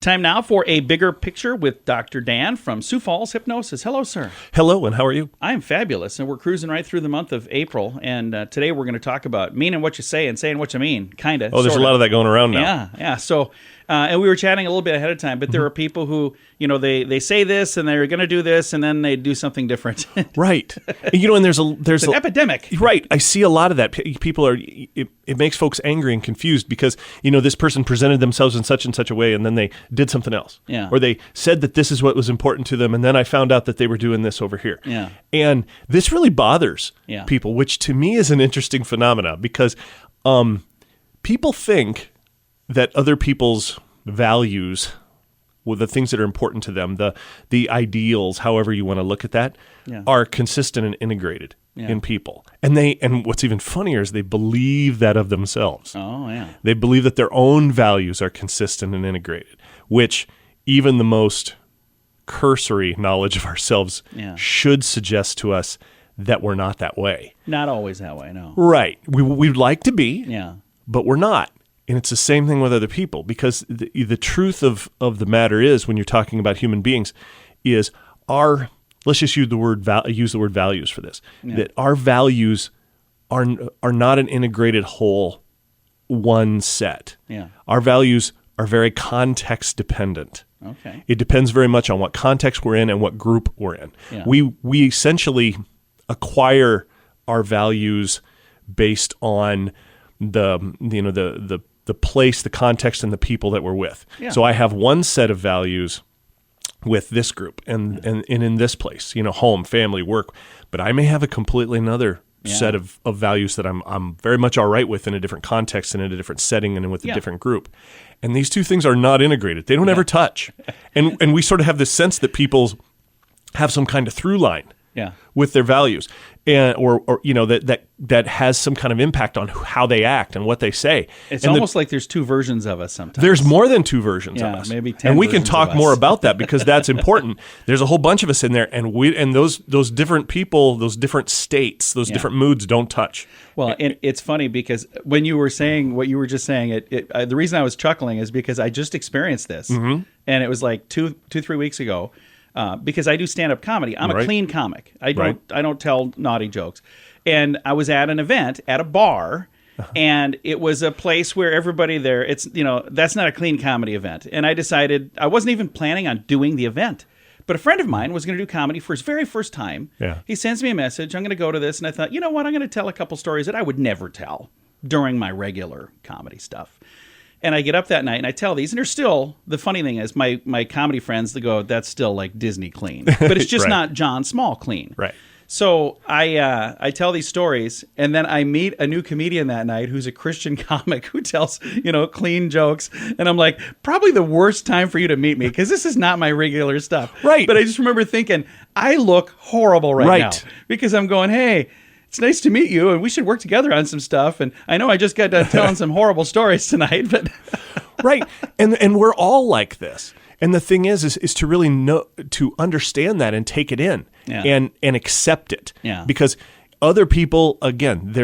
Time now for a bigger picture with Dr. Dan from Sioux Falls Hypnosis. Hello, sir. Hello, and how are you? I am fabulous, and we're cruising right through the month of April, and today we're going to talk about meaning what you say and saying what you mean, kind of. Oh, there's a lot of that going around now. Yeah. So, and we were chatting a little bit ahead of time, but there are people who, they say this, and they're going to do this, and then they do something different. Right. And there's an epidemic. Right. I see a lot of that. People are, it makes folks angry and confused because, this person presented themselves in such and such a way, and then they did something else. Yeah. Or they said that this is what was important to them, and then I found out that they were doing this over here. Yeah. And this really bothers Yeah. people, which to me is an interesting phenomenon because people think that other people's values, well, the things that are important to them, the ideals, however you want to look at that, Yeah. are consistent and integrated Yeah. in people. And what's even funnier is they believe that of themselves. Oh, yeah. They believe that their own values are consistent and integrated, which even the most cursory knowledge of ourselves Yeah. should suggest to us that we're not that way. Not always that way, no. Right. We'd like to be, Yeah. but we're not. And it's the same thing with other people because the truth of the matter is when you're talking about human beings is let's just use the word values for this, Yeah. that our values are not an integrated whole, one set. Yeah. Our values are very context dependent. Okay. It depends very much on what context we're in and what group we're in. Yeah. We essentially acquire our values based on the place, the context, and the people that we're with. Yeah. So I have one set of values with this group and in this place, home, family, work, but I may have a completely another Yeah. set of values that I'm very much all right with in a different context and in a different setting and with a Yeah. different group. And these two things are not integrated. They don't ever touch. And we sort of have this sense that people have some kind of through line Yeah. with their values, and or that has some kind of impact on how they act and what they say. It's And almost like there's two versions of us sometimes. there's more than two versions Yeah, of us, maybe 10 and we can versions talk of more us. about that because that's important. There's a whole bunch of us in there, and those different people, those different states, those Yeah. different moods don't touch. Well, and it's funny because when you were saying what you were just saying, the reason I was chuckling is because I just experienced this, Mm-hmm. and it was like 3 weeks ago. Because I do stand-up comedy, I'm a Right. clean comic. I Right. don't tell naughty jokes. And I was at an event at a bar, and it was a place where everybody there. It's that's not a clean comedy event. And I decided I wasn't even planning on doing the event. But a friend of mine was going to do comedy for his very first time. Yeah. He sends me a message. I'm going to go to this. And I thought, you know what? I'm going to tell a couple stories that I would never tell during my regular comedy stuff. And I get up that night and I tell these. And they're still, the funny thing is, my comedy friends, they go, that's still like Disney clean. But it's just Right. not John Small clean. Right. So I tell these stories, and then I meet a new comedian that night who's a Christian comic who tells, clean jokes. And I'm like, probably the worst time for you to meet me because this is not my regular stuff. Right. But I just remember thinking, I look horrible right now Right. because I'm going, hey, it's nice to meet you, and we should work together on some stuff. And I know I just got done telling some horrible stories tonight, but Right. And we're all like this. And the thing is to really know, to understand that and take it in Yeah. and accept it. Yeah. Because other people, again, they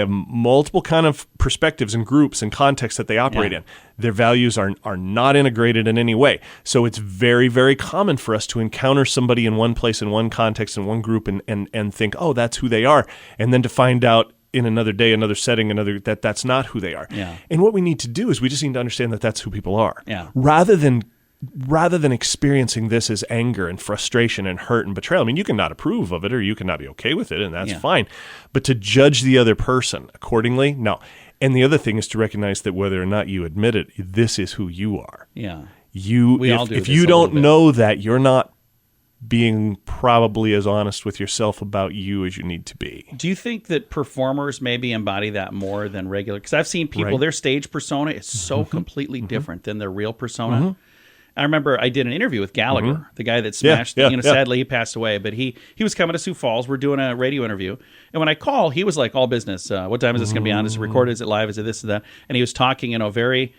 have multiple kind of perspectives and groups and contexts that they operate Yeah. in. Their values are not integrated in any way. So it's very, very common for us to encounter somebody in one place, in one context, in one group, and think, oh, that's who they are. And then to find out in another day, another setting, that's not who they are. Yeah. And what we need to do is we just need to understand that that's who people are. Yeah. Rather than experiencing this as anger and frustration and hurt and betrayal. I mean, you can not approve of it or you can not be okay with it, and that's Yeah. fine. But to judge the other person accordingly, no. And the other thing is to recognize that whether or not you admit it, this is who you are. yeah. We If all do if this you a don't little bit. know that, you're not being probably as honest with yourself about you as you need to be. Do you think that performers maybe embody that more than regular? Because I've seen people, Right. their stage persona is so completely different than their real persona. I remember I did an interview with Gallagher, the guy that smashed. Yeah, yeah. Sadly he passed away, but he was coming to Sioux Falls. We're doing a radio interview, and when I call, he was like, "All business. What time is this going to be on? Is it recorded? Is it live? Is it this and that?" And he was talking, very,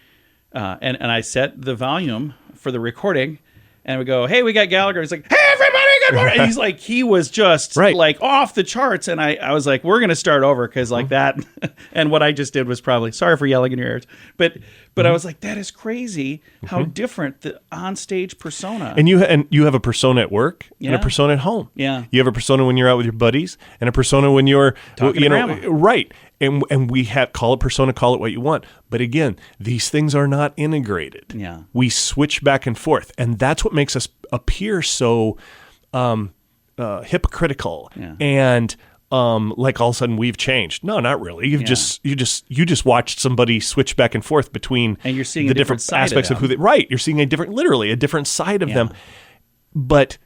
and I set the volume for the recording, and we go, "Hey, we got Gallagher." He's like, "Hey, everybody, And he's like, he was just like off the charts. And I was like, we're going to start over because like that. And what I just did was probably, sorry for yelling in your ears. But I was like, that is crazy how different the onstage persona. And you have a persona at work and a persona at home. Yeah. You have a persona when you're out with your buddies and a persona when you're talking to grandma. Right. And we call it persona, call it what you want. But again, these things are not integrated. Yeah. We switch back and forth. And that's what makes us appear so hypocritical and like all of a sudden we've changed. No, not really. You just watched somebody switch back and forth between and you're seeing the different aspects of who they You're seeing literally a different side of them. But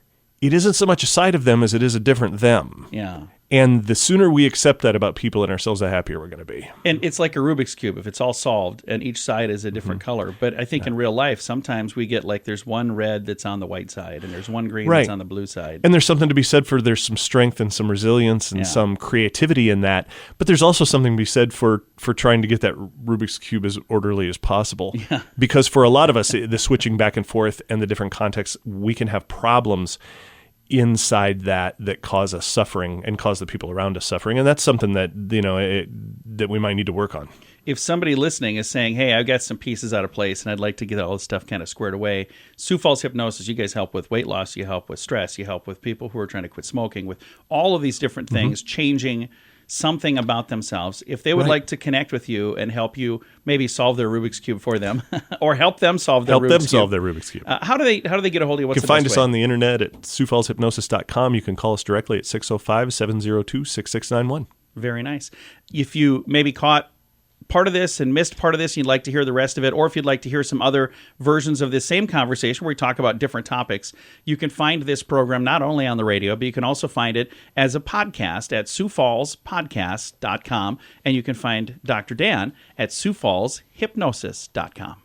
it isn't so much a side of them as it is a different them. Yeah. And the sooner we accept that about people and ourselves, the happier we're going to be. And it's like a Rubik's Cube. If it's all solved and each side is a different color. But I think in real life, sometimes we get like there's one red that's on the white side and there's one green that's on the blue side. And there's something to be said for there's some strength and some resilience and some creativity in that. But there's also something to be said for trying to get that Rubik's Cube as orderly as possible. Yeah. Because for a lot of us, the switching back and forth and the different contexts, we can have problems inside that cause us suffering and cause the people around us suffering. And that's something that, that we might need to work on. If somebody listening is saying, hey, I've got some pieces out of place and I'd like to get all this stuff kind of squared away, Sioux Falls Hypnosis, you guys help with weight loss, you help with stress, you help with people who are trying to quit smoking, with all of these different things, changing something about themselves. If they would like to connect with you and help you maybe solve their Rubik's Cube for them or help them solve their Rubik's Cube. How do they get a hold of you? You can find us on the internet at SiouxFallsHypnosis.com. You can call us directly at 605-702-6691. Very nice. If you maybe caught part of this and missed part of this and you'd like to hear the rest of it, or if you'd like to hear some other versions of this same conversation where we talk about different topics, you can find this program not only on the radio, but you can also find it as a podcast at SiouxFallsPodcast.com, and you can find Dr. Dan at SiouxFallsHypnosis.com.